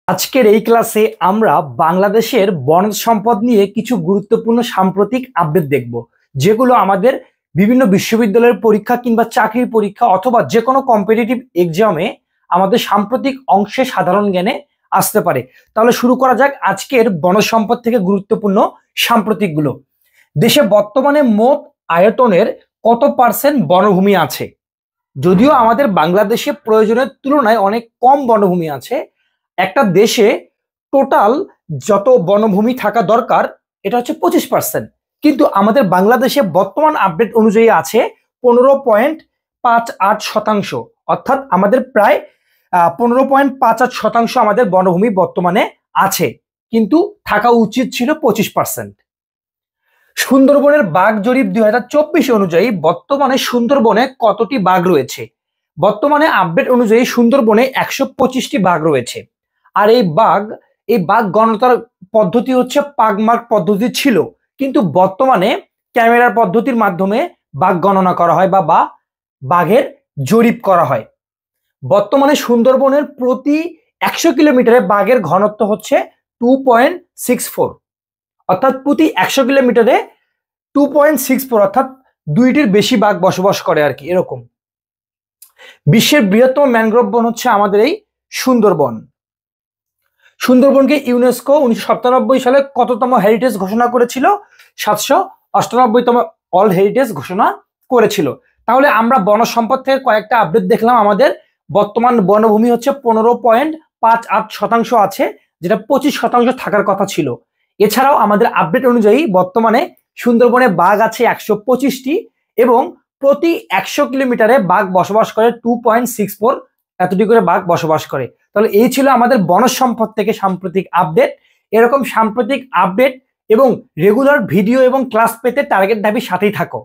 আজকের এই ক্লাসে আমরা বাংলাদেশের বনজ সম্পদ নিয়ে কিছু গুরুত্বপূর্ণ সাম্প্রতিক আপডেট দেখব, যেগুলো আমাদের বিভিন্ন বিশ্ববিদ্যালয়ের পরীক্ষা কিংবা চাকরির পরীক্ষা অথবা যে কোনো কম্পিটিটিভ এক্সামে আমাদের সাম্প্রতিক অংশে সাধারণ জ্ঞানে আসতে পারে। তাহলে শুরু করা যাক আজকের বনজ সম্পদ থেকে গুরুত্বপূর্ণ সাম্প্রতিকগুলো। দেশে বর্তমানে মোট আয়তনের কত পার্সেন্ট বনভূমি আছে? যদিও আমাদের বাংলাদেশে প্রয়োজনের তুলনায় অনেক কম বনভূমি আছে। একটা দেশে টোটাল যত বনভূমি থাকা দরকার এটা হচ্ছে 25%, কিন্তু আমাদের বাংলাদেশে বর্তমান আপডেট অনুযায়ী আছে 15.58%, অর্থাৎ আমাদের প্রায় 15.58% আমাদের বনভূমি বর্তমানে আছে, কিন্তু থাকা উচিত ছিল 25%। সুন্দরবনের বাঘ জরিপ 2024 অনুযায়ী বর্তমানে সুন্দরবনে কতটি বাঘ রয়েছে? বর্তমানে আপডেট অনুযায়ী সুন্দরবনে 125টি বাঘ রয়েছে। আর এই বাঘ গণনার পদ্ধতি হচ্ছে পাগমার্ক পদ্ধতি ছিল, কিন্তু বর্তমানে ক্যামেরার পদ্ধতির মাধ্যমে বাঘ গণনা করা হয় বা বাঘের জরিপ করা হয়। বর্তমানে সুন্দরবনের প্রতি 100 কিলোমিটারে বাঘের ঘনত্ব হচ্ছে 2.64, অর্থাৎ প্রতি 100 কিলোমিটারে 2.64, অর্থাৎ দুইটির বেশি বাঘ বসবাস করে আর কি, এরকম। বিশ্বের বৃহত্তম ম্যানগ্রোভ বন হচ্ছে আমাদের এই সুন্দরবন। সুন্দরবনকে ইউনেস্কো 1997 সালে কততম হেরিটেজ ঘোষণা করেছিল? 798তম ওয়ার্ল্ড হেরিটেজ ঘোষণা করেছিল। তাহলে আমরা বন সম্পদ থেকে কয়েকটা আপডেট দেখলাম। আমাদের বর্তমান বনভূমি হচ্ছে 15.58% আছে, যেটা 25% থাকার কথা ছিল। এছাড়াও আমাদের আপডেট অনুযায়ী বর্তমানে সুন্দরবনে বাঘ আছে 125টি এবং প্রতি 100 কিলোমিটারে বাঘ বসবাস করে 2.64, এতটি করে বাঘ বসবাস করে। তাহলে এই ছিল আমাদের বনজ সম্পদ থেকে সাম্প্রতিক আপডেট। এরকম সাম্প্রতিক আপডেট এবং রেগুলার ভিডিও এবং ক্লাস পেতে টার্গেট ঢাবির সাথেই থাকো।